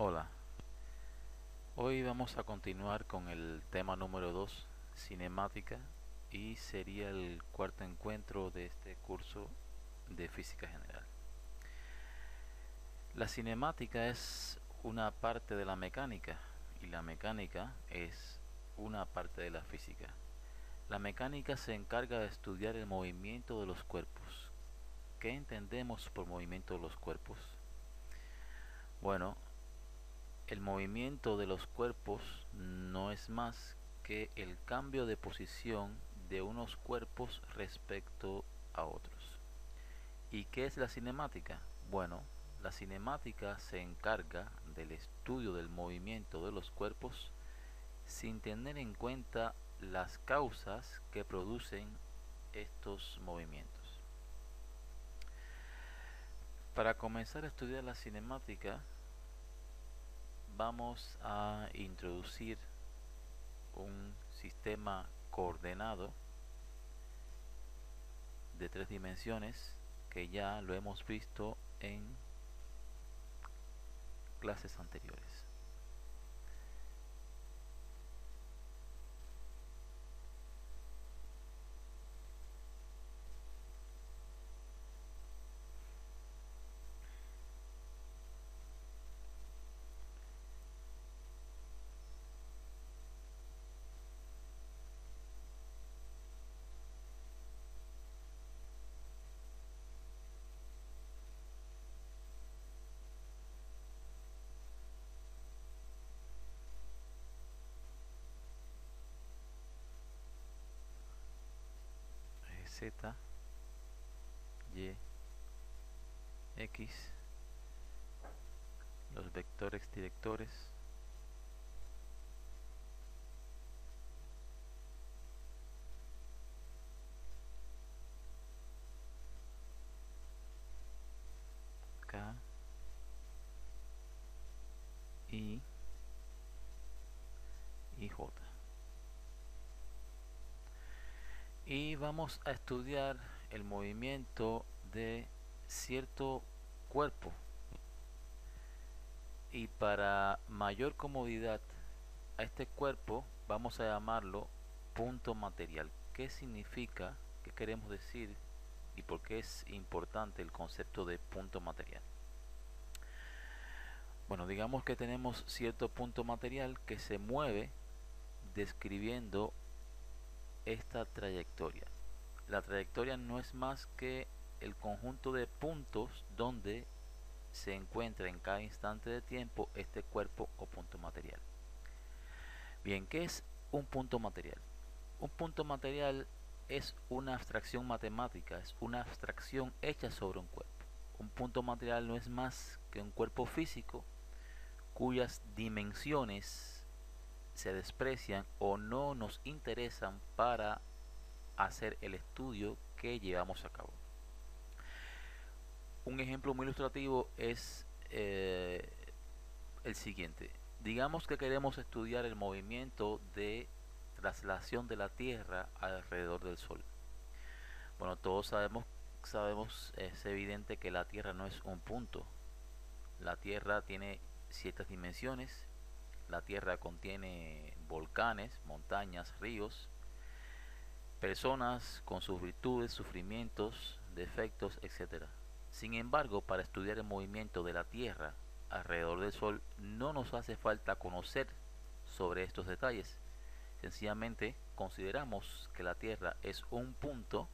Hola, hoy vamos a continuar con el tema número 2, cinemática, y sería el cuarto encuentro de este curso de física general. La cinemática es una parte de la mecánica y la mecánica es una parte de la física. La mecánica se encarga de estudiar el movimiento de los cuerpos. ¿Qué entendemos por movimiento de los cuerpos? Bueno, el movimiento de los cuerpos no es más que el cambio de posición de unos cuerpos respecto a otros. ¿Y qué es la cinemática? Bueno, la cinemática se encarga del estudio del movimiento de los cuerpos sin tener en cuenta las causas que producen estos movimientos. Para comenzar a estudiar la cinemática, vamos a introducir un sistema coordenado de 3 dimensiones que ya lo hemos visto en clases anteriores. Z, Y, X, los vectores directores, K, I y J. Y vamos a estudiar el movimiento de cierto cuerpo. Y para mayor comodidad a este cuerpo vamos a llamarlo punto material. ¿Qué significa? ¿Qué queremos decir? ¿Y por qué es importante el concepto de punto material? Bueno, digamos que tenemos cierto punto material que se mueve describiendo esta trayectoria. La trayectoria no es más que el conjunto de puntos donde se encuentra en cada instante de tiempo este cuerpo o punto material. Bien, ¿qué es un punto material? Un punto material es una abstracción matemática, es una abstracción hecha sobre un cuerpo. Un punto material no es más que un cuerpo físico cuyas dimensiones se desprecian o no nos interesan para hacer el estudio que llevamos a cabo. Un ejemplo muy ilustrativo es el siguiente. Digamos que queremos estudiar el movimiento de traslación de la Tierra alrededor del Sol. Bueno, todos sabemos, es evidente que la Tierra no es un punto. La Tierra tiene ciertas dimensiones. La Tierra contiene volcanes, montañas, ríos, personas con sus virtudes, sufrimientos, defectos, etc. Sin embargo, para estudiar el movimiento de la Tierra alrededor del Sol no nos hace falta conocer sobre estos detalles. Sencillamente consideramos que la Tierra es un punto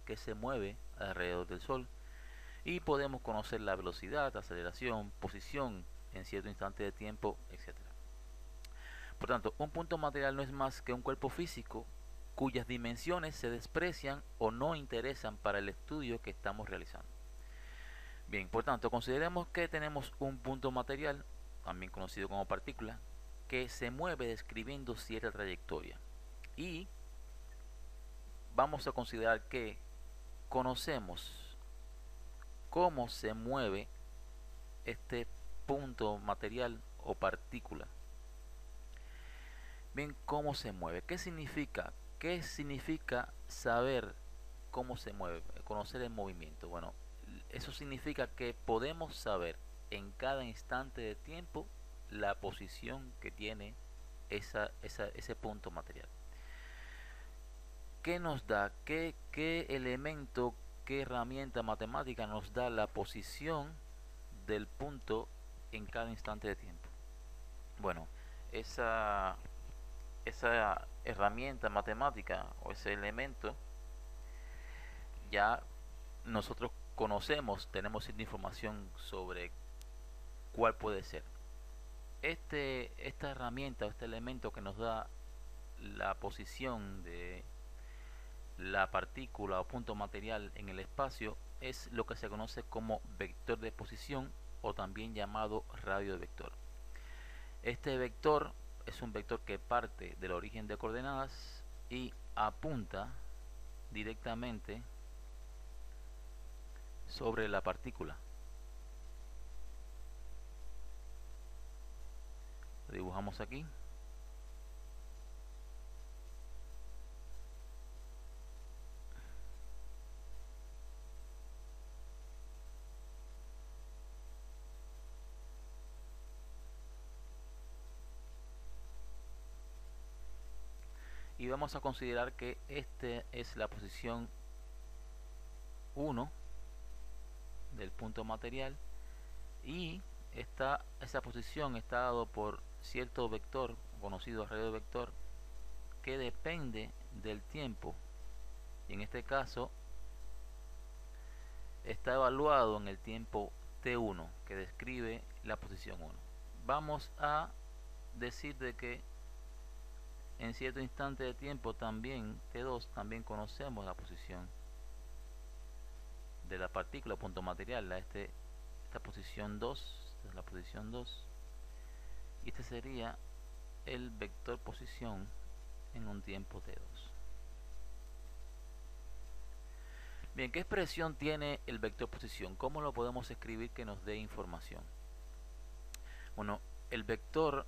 que se mueve alrededor del Sol y podemos conocer la velocidad, aceleración, posición en cierto instante de tiempo, etc. Por tanto, un punto material no es más que un cuerpo físico cuyas dimensiones se desprecian o no interesan para el estudio que estamos realizando. Bien, por tanto, consideremos que tenemos un punto material, también conocido como partícula, que se mueve describiendo cierta trayectoria. Y vamos a considerar que conocemos cómo se mueve este punto material o partícula. Bien, ¿cómo se mueve? ¿Qué significa? ¿Qué significa saber cómo se mueve? Conocer el movimiento. Bueno, eso significa que podemos saber en cada instante de tiempo la posición que tiene ese punto material. ¿Qué nos da? ¿Qué elemento, qué herramienta matemática nos da la posición del punto en cada instante de tiempo? Bueno, esa herramienta matemática o ese elemento ya nosotros conocemos, tenemos cierta información sobre cuál puede ser. Esta herramienta, este elemento que nos da la posición de la partícula o punto material en el espacio es lo que se conoce como vector de posición o también llamado radio de vector. Este vector es un vector que parte del origen de coordenadas y apunta directamente sobre la partícula. Lo dibujamos aquí. Y vamos a considerar que esta es la posición 1 del punto material y esa posición está dado por cierto vector conocido radio vector que depende del tiempo, y en este caso está evaluado en el tiempo t1 que describe la posición 1. Vamos a decir de que en cierto instante de tiempo también t2 también conocemos la posición de la partícula punto material, esta posición 2, esta es la posición 2, y este sería el vector posición en un tiempo t2. Bien, ¿qué expresión tiene el vector posición? ¿Cómo lo podemos escribir que nos dé información? Bueno, el vector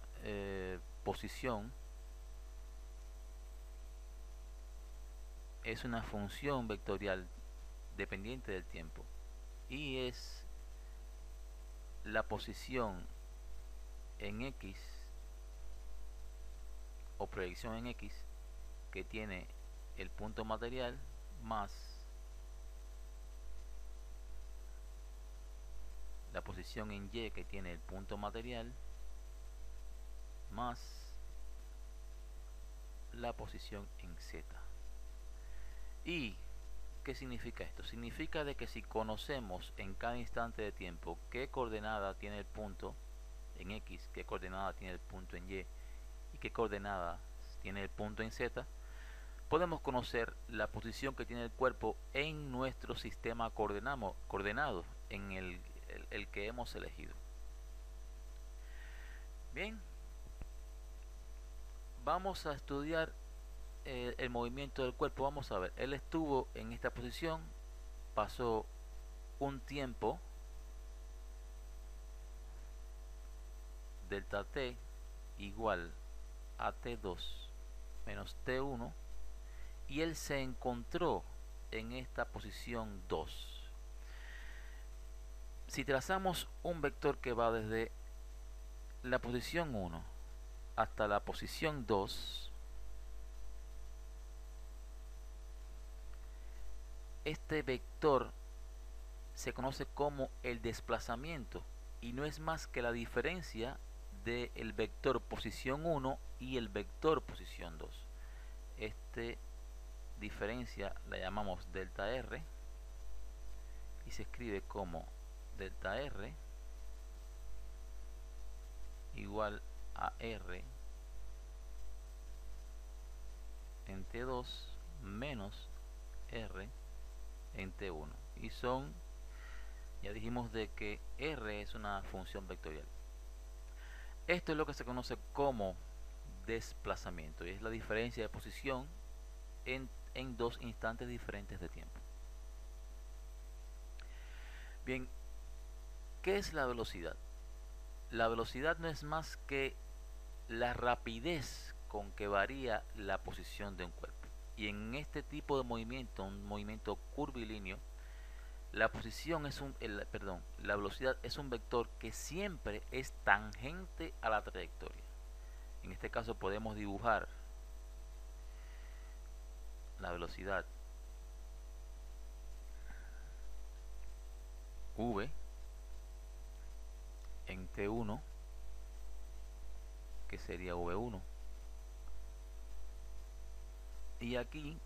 posición es una función vectorial dependiente del tiempo y es la posición en X o proyección en X que tiene el punto material más la posición en Y que tiene el punto material más la posición en Z. ¿Y qué significa esto? Significa de que si conocemos en cada instante de tiempo qué coordenada tiene el punto en X, qué coordenada tiene el punto en Y y qué coordenada tiene el punto en Z, podemos conocer la posición que tiene el cuerpo en nuestro sistema coordenado en el que hemos elegido. Bien, vamos a estudiar el movimiento del cuerpo. Vamos a ver, él estuvo en esta posición, pasó un tiempo, delta t igual a t2 menos t1, y él se encontró en esta posición 2. Si trazamos un vector que va desde la posición 1 hasta la posición 2, este vector se conoce como el desplazamiento y no es más que la diferencia del vector posición 1 y el vector posición 2. Esta diferencia la llamamos delta R y se escribe como delta R igual a R en T2 menos R en T1, y son, ya dijimos de que R es una función vectorial. Esto es lo que se conoce como desplazamiento y es la diferencia de posición en dos instantes diferentes de tiempo. Bien, ¿qué es la velocidad? La velocidad no es más que la rapidez con que varía la posición de un cuerpo. Y en este tipo de movimiento, un movimiento curvilíneo, La posición es la velocidad es un vector que siempre es tangente a la trayectoria. En este caso podemos dibujar la velocidad v en t1, que sería v1, y aquí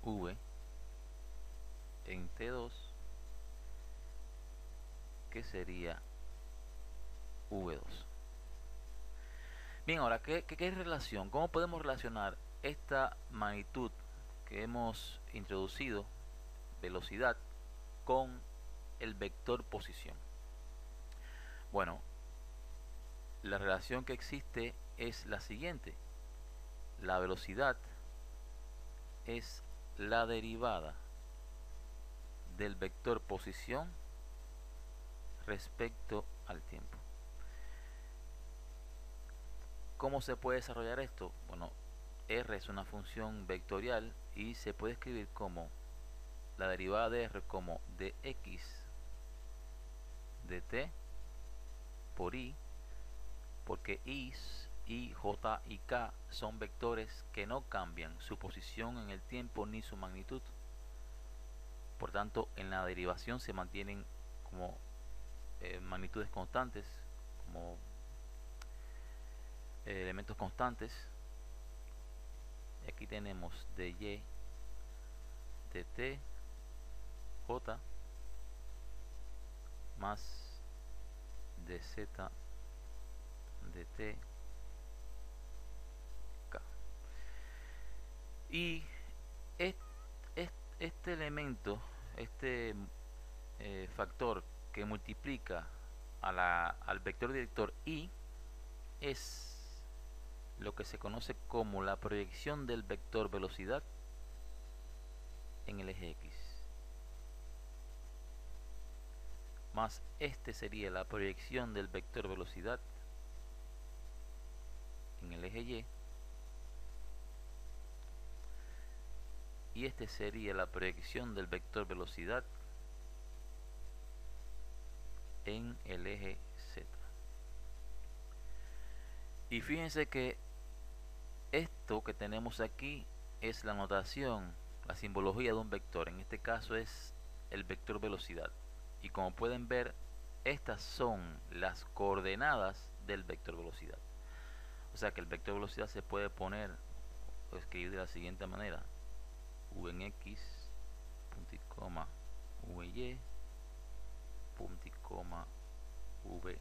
v en t2, que sería v2. Bien, ahora, ¿qué relación? ¿Cómo podemos relacionar esta magnitud que hemos introducido, velocidad, con el vector posición? Bueno, la relación que existe es la siguiente. La velocidad es la derivada del vector posición respecto al tiempo. ¿Cómo se puede desarrollar esto? Bueno, r es una función vectorial y se puede escribir como la derivada de r como dx dt por i, porque y, j y k son vectores que no cambian su posición en el tiempo ni su magnitud. Por tanto, en la derivación se mantienen como magnitudes constantes, como elementos constantes. Y aquí tenemos dy dt j más dz dt k. Y este elemento, este factor que multiplica al vector director y, es lo que se conoce como la proyección del vector velocidad en el eje X. Más este sería la proyección del vector velocidad en el eje Y. Y este sería la proyección del vector velocidad en el eje Z. Y fíjense que esto que tenemos aquí es la notación, la simbología de un vector. En este caso es el vector velocidad. Y como pueden ver, estas son las coordenadas del vector velocidad. O sea que el vector velocidad se puede poner o escribir de la siguiente manera: v en x, punto y coma, v y, punto y coma, v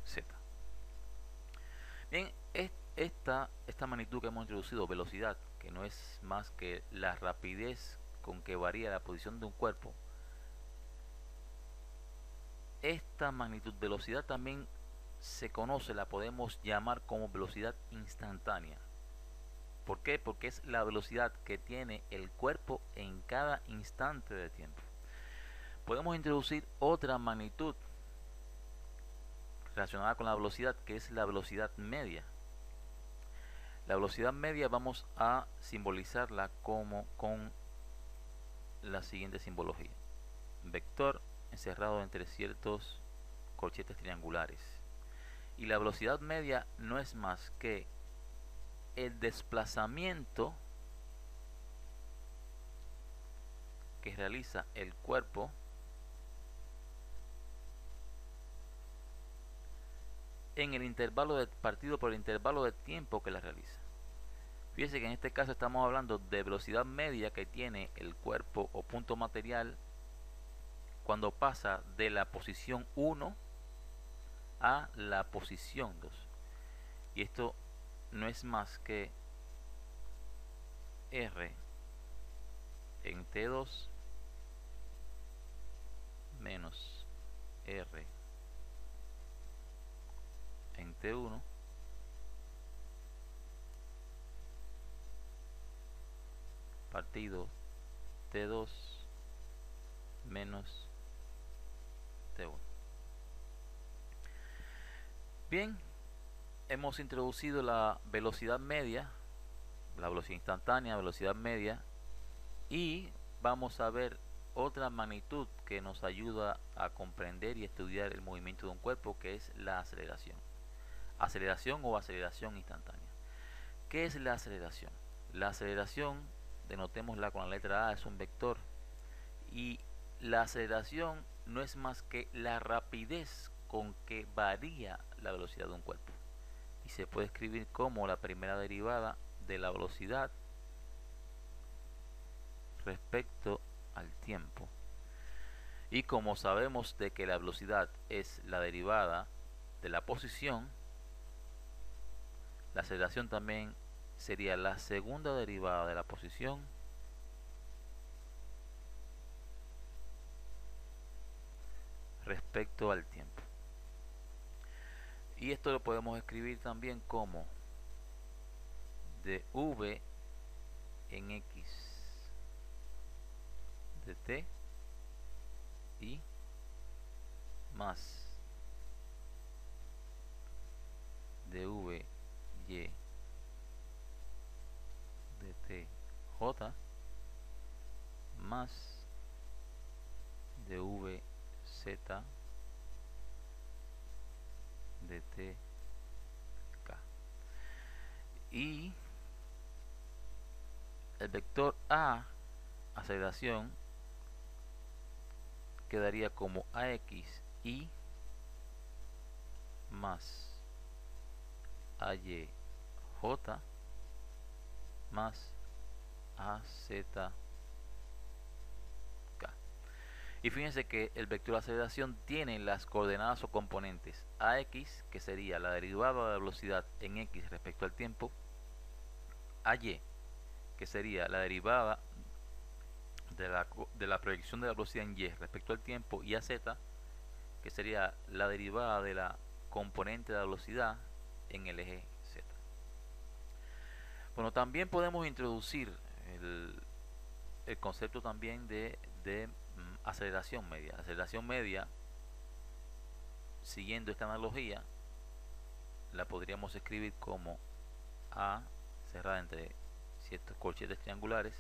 z. Bien, esta magnitud que hemos introducido, velocidad, que no es más que la rapidez con que varía la posición de un cuerpo, esta magnitud velocidad también se conoce, la podemos llamar como velocidad instantánea. ¿Por qué? Porque es la velocidad que tiene el cuerpo en cada instante de tiempo. Podemos introducir otra magnitud relacionada con la velocidad, que es la velocidad media. La velocidad media vamos a simbolizarla como con la siguiente simbología: vector encerrado entre ciertos corchetes triangulares. Y la velocidad media no es más que el desplazamiento que realiza el cuerpo en el intervalo partido por el intervalo de tiempo que la realiza. Fíjense que en este caso estamos hablando de velocidad media que tiene el cuerpo o punto material cuando pasa de la posición 1 a la posición 2. Y esto no es más que r en t2 menos r en t1 partido t2 menos t1. Bien, hemos introducido la velocidad media, la velocidad instantánea, velocidad media, y vamos a ver otra magnitud que nos ayuda a comprender y estudiar el movimiento de un cuerpo, que es la aceleración. Aceleración o aceleración instantánea. ¿Qué es la aceleración? La aceleración, denotémosla con la letra A, es un vector, y la aceleración no es más que la rapidez con que varía la velocidad de un cuerpo, y se puede escribir como la primera derivada de la velocidad respecto al tiempo. Y como sabemos de que la velocidad es la derivada de la posición, la aceleración también sería la segunda derivada de la posición respecto al tiempo. Y esto lo podemos escribir también como dv en x de t y más dv y de t j más dv z de t k. Y el vector a, aceleración, quedaría como ax y más ay j más az k. Y fíjense que el vector de aceleración tiene las coordenadas o componentes ax, que sería la derivada de la velocidad en x respecto al tiempo, ay, que sería la derivada de la proyección de la velocidad en y respecto al tiempo, y az, que sería la derivada de la componente de la velocidad en el eje z. Bueno, también podemos introducir el concepto también de aceleración media. Aceleración media, siguiendo esta analogía, la podríamos escribir como A cerrada entre ciertos corchetes triangulares,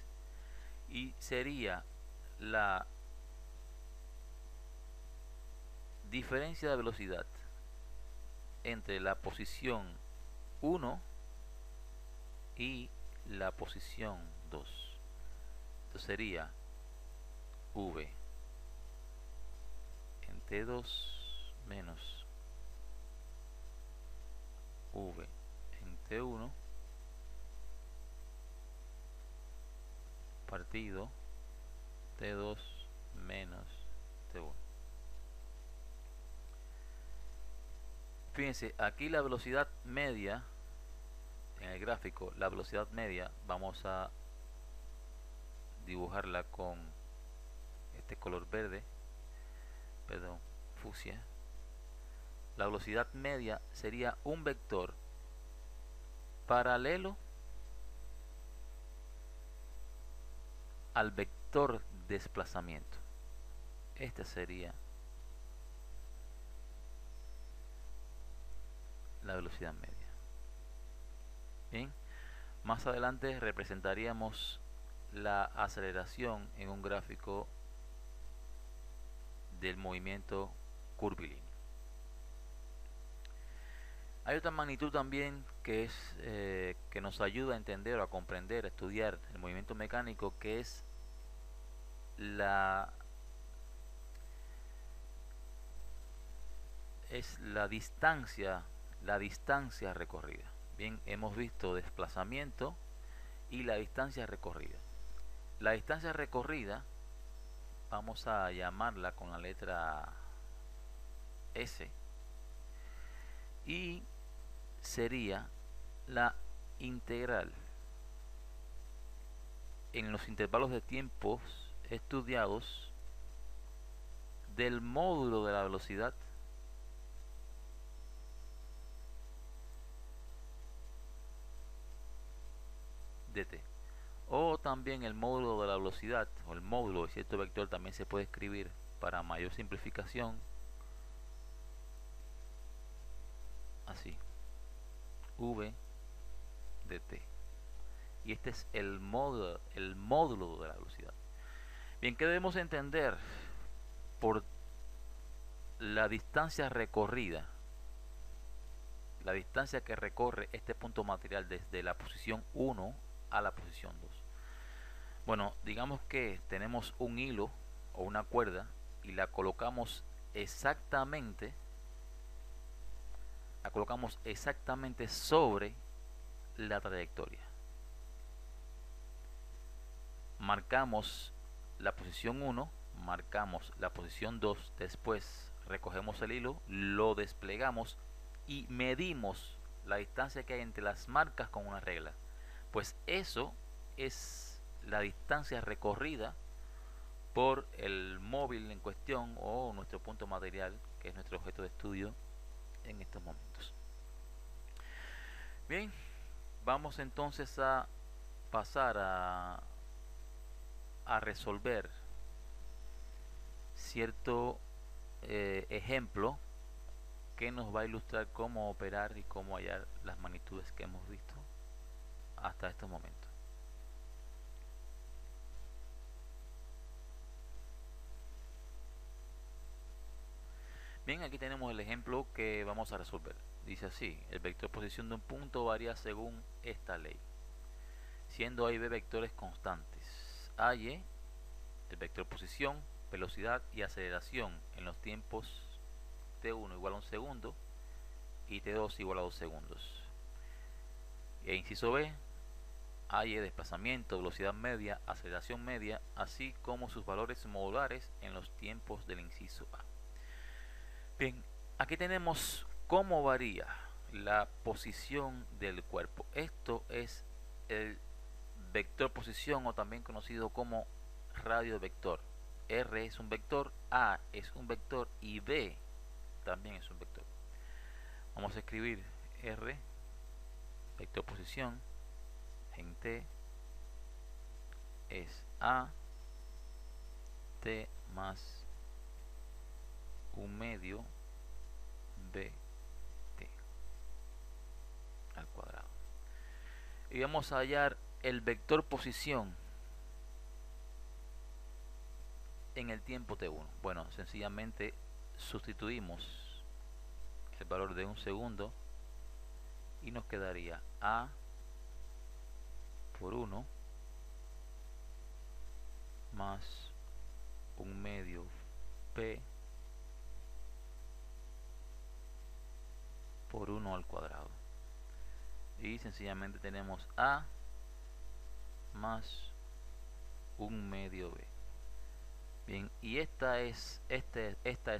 y sería la diferencia de velocidad entre la posición 1 y la posición 2. Entonces sería v en t2 menos v en t1 partido t2 menos t1. Fíjense, aquí la velocidad media, en el gráfico, la velocidad media, vamos a dibujarla con este color verde, perdón, fucsia. La velocidad media sería un vector paralelo al vector desplazamiento. Esta sería la velocidad media. Bien, más adelante representaríamos la aceleración en un gráfico del movimiento curvilíneo. Hay otra magnitud también que es que nos ayuda a entender o a comprender, a estudiar el movimiento mecánico, que es la distancia recorrida. Bien, hemos visto desplazamiento y la distancia recorrida. La distancia recorrida vamos a llamarla con la letra S, y sería la integral en los intervalos de tiempos estudiados del módulo de la velocidad dt, o también el módulo de la velocidad, o el módulo de cierto vector, también se puede escribir para mayor simplificación así: v dt. y este es el módulo de la velocidad. Bien, ¿qué debemos entender por la distancia recorrida? La distancia que recorre este punto material desde la posición 1 a la posición 2. Bueno, digamos que tenemos un hilo o una cuerda y la colocamos exactamente sobre la trayectoria. Marcamos la posición 1, marcamos la posición 2, después recogemos el hilo, lo desplegamos y medimos la distancia que hay entre las marcas con una regla. Pues eso es la distancia recorrida por el móvil en cuestión o nuestro punto material, que es nuestro objeto de estudio en estos momentos. Bien, vamos entonces a pasar a resolver cierto ejemplo que nos va a ilustrar cómo operar y cómo hallar las magnitudes que hemos visto hasta estos momentos. Bien, aquí tenemos el ejemplo que vamos a resolver. Dice así: el vector posición de un punto varía según esta ley, siendo A y B vectores constantes. A y el vector posición, velocidad y aceleración en los tiempos t1 igual a 1 segundo y t2 igual a 2 segundos. E inciso B, A y desplazamiento, velocidad media, aceleración media, así como sus valores modulares en los tiempos del inciso A. Bien, aquí tenemos cómo varía la posición del cuerpo. Esto es el vector posición, o también conocido como radio vector. R es un vector, A es un vector y B también es un vector. Vamos a escribir R, vector posición, en T es A, T más un medio B T al cuadrado. Y vamos a hallar el vector posición en el tiempo t1. Bueno, sencillamente sustituimos el valor de 1 segundo y nos quedaría A por 1 más un medio P por 1 al cuadrado. Y sencillamente tenemos A más un medio B. Bien, y esta es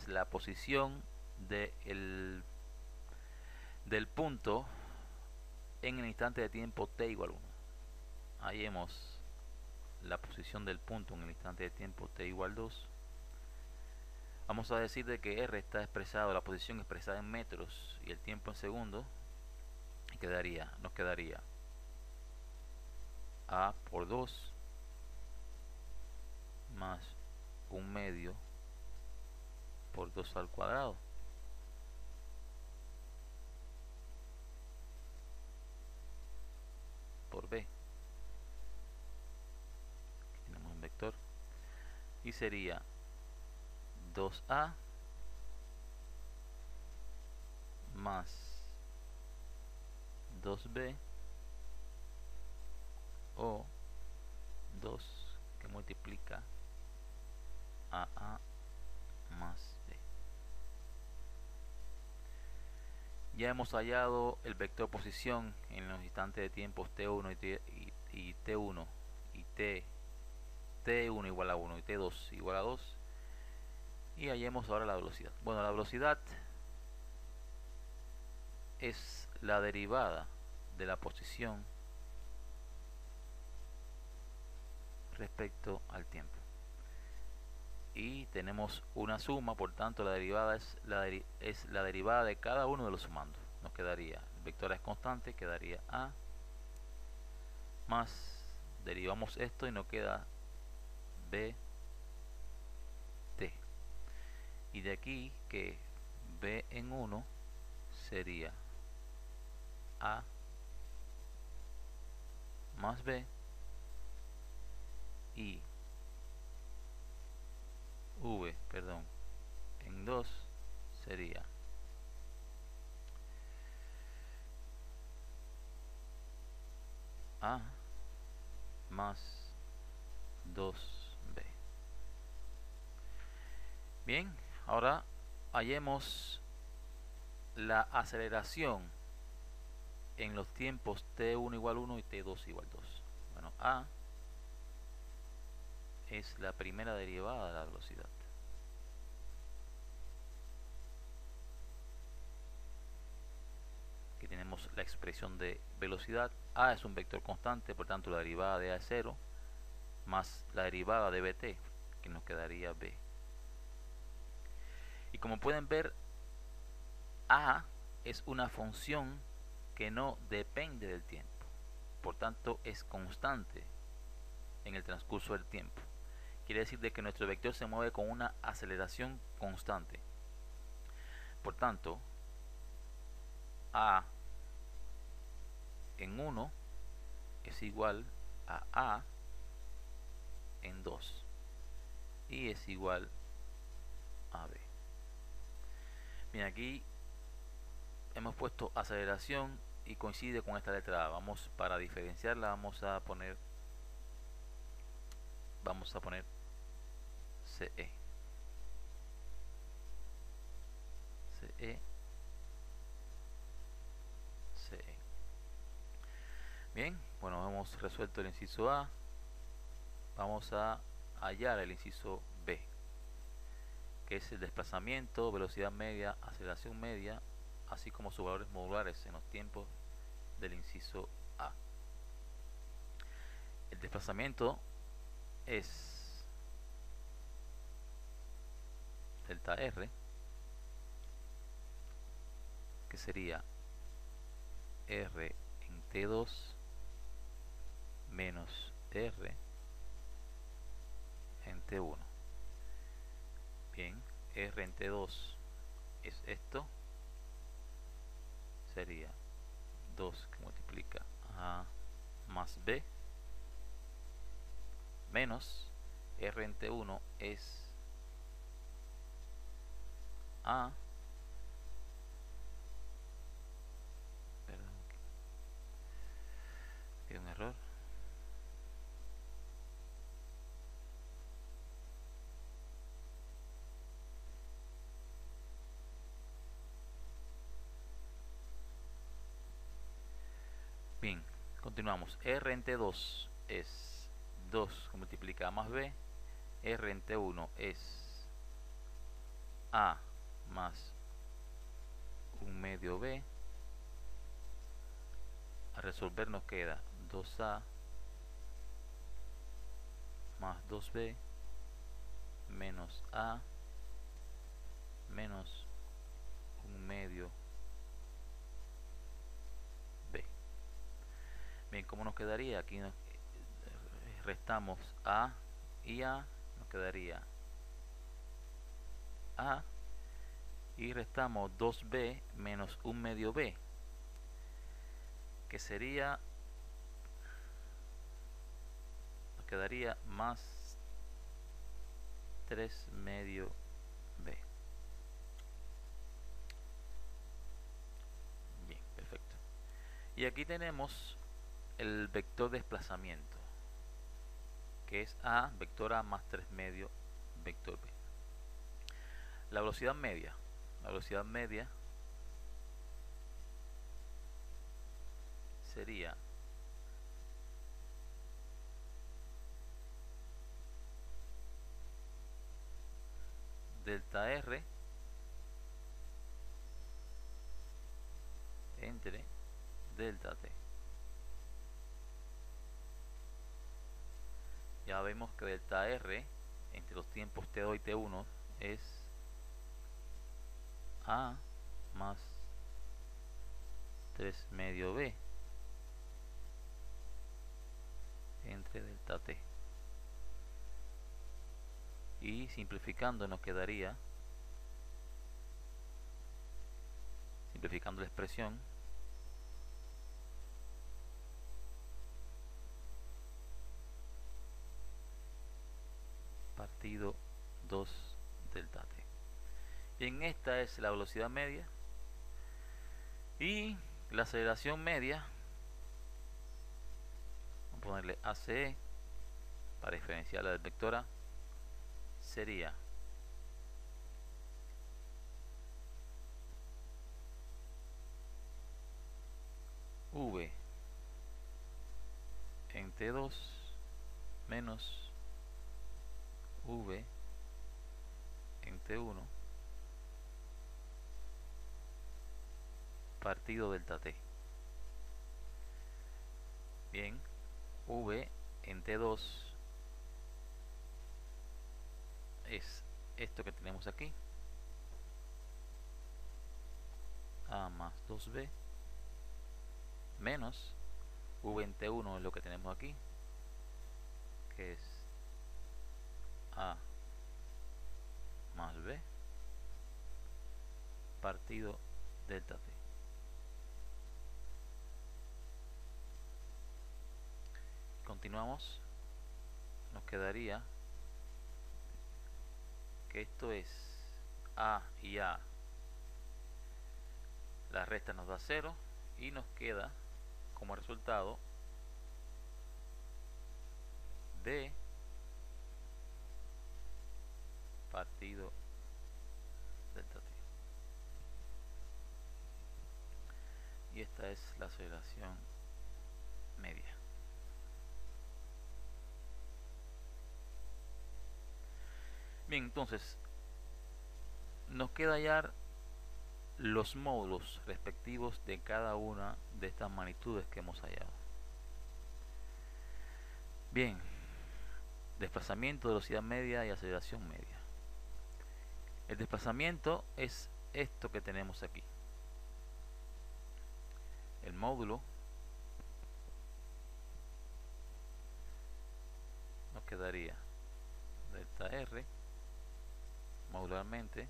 la posición del punto en el instante de tiempo t igual 1. Ahí hemos la posición del punto en el instante de tiempo t igual 2. Vamos a decir de que R está expresado, la posición expresada en metros y el tiempo en segundos. Nos quedaría A por 2 más un medio por 2 al cuadrado por B. Aquí tenemos un vector y sería 2A más 2B o 2 que multiplica a A más B. Ya hemos hallado el vector posición en los instantes de tiempo T1 y T1 y T1 igual a 1 y T2 igual a 2. Y hallemos ahora la velocidad. Bueno, la velocidad es la derivada de la posición respecto al tiempo. Y tenemos una suma, por tanto la derivada es la derivada de cada uno de los sumandos. Nos quedaría, el vector es constante, quedaría A más, derivamos esto y nos queda B T. Y de aquí que B en 1 sería A más b y v, perdón, en 2 sería a más 2b. Bien, ahora hallemos la aceleración en los tiempos t1 igual 1 y t2 igual 2. Bueno, a es la primera derivada de la velocidad. Aquí tenemos la expresión de velocidad. A es un vector constante, por tanto la derivada de a es 0, más la derivada de bt, que nos quedaría b. Y como pueden ver, a es una función que no depende del tiempo, por tanto es constante en el transcurso del tiempo. Quiere decir de que nuestro vector se mueve con una aceleración constante. Por tanto, a en 1 es igual a en 2 y es igual a b. Bien, aquí hemos puesto aceleración y coincide con esta letra a. Vamos, para diferenciarla, vamos a poner CE. CE. CE. Bien, bueno, hemos resuelto el inciso A. Vamos a hallar el inciso B, que es el desplazamiento, velocidad media, aceleración media, así como sus valores modulares en los tiempos del inciso A. El desplazamiento es delta R, que sería R en T2 menos R en T1. Bien, R en T2 es esto, sería 2 que multiplica A más B, menos R en T1 es A, perdón, hay un error, bien, continuamos. R en T2 es 2 que multiplica A más B, R en T1 es A más 1/2 B. A resolver nos queda 2A más 2B menos A menos 1/2 B. Bien, ¿cómo nos quedaría? Aquí nos restamos A y A, nos quedaría A y restamos 2B menos 1/2 B, que sería, nos quedaría más 3/2 B. Bien, perfecto. Y aquí tenemos el vector desplazamiento, que es A, vector A más 3/2 vector B. La velocidad media sería delta R entre delta T. Ya vemos que delta R entre los tiempos T2 y T1 es A más 3/2 B entre delta T. Y simplificando nos quedaría, simplificando la expresión, partido 2 delta t. Bien, esta es la velocidad media y la aceleración media. Vamos a ponerle ACE para diferenciarla del vector A. Sería V en T2 menos V en T1 partido delta T. Bien, V en T2 es esto que tenemos aquí, A más 2B, menos V en T1 es lo que tenemos aquí, que es A más B partido delta T. Continuamos. Nos quedaría que esto es A y A. La resta nos da 0 y nos queda como resultado D partido delta T. Y esta es la aceleración media. Bien, entonces nos queda hallar los módulos respectivos de cada una de estas magnitudes que hemos hallado. Bien, desplazamiento, velocidad media y aceleración media. El desplazamiento es esto que tenemos aquí. El módulo nos quedaría delta R modularmente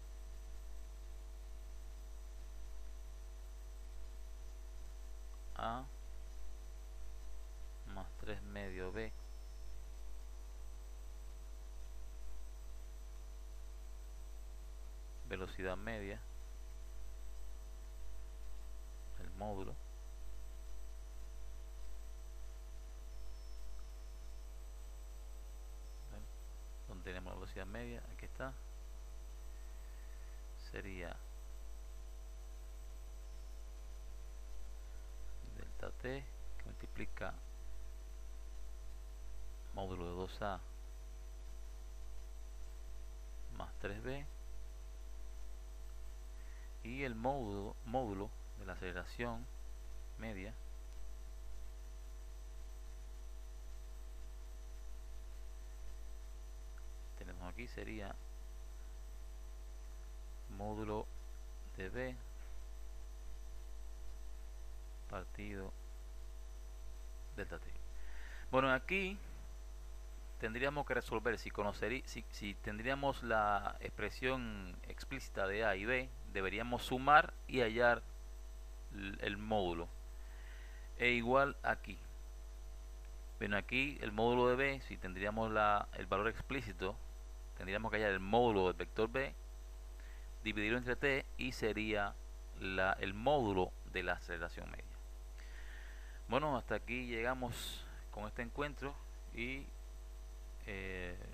A más 3 medio B velocidad media, el módulo, donde tenemos la velocidad media, aquí está, sería delta T que multiplica módulo de 2A más 3B y el módulo de la aceleración media tenemos aquí, sería módulo de B partido delta T. Bueno, aquí tendríamos que resolver si tendríamos la expresión explícita de A y B, deberíamos sumar y hallar el módulo. E igual aquí. Bueno, aquí el módulo de B, si tendríamos el valor explícito, tendríamos que hallar el módulo del vector B, dividirlo entre T y sería el módulo de la aceleración media. Bueno, hasta aquí llegamos con este encuentro y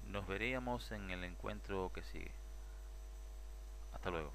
nos veríamos en el encuentro que sigue. Hasta luego.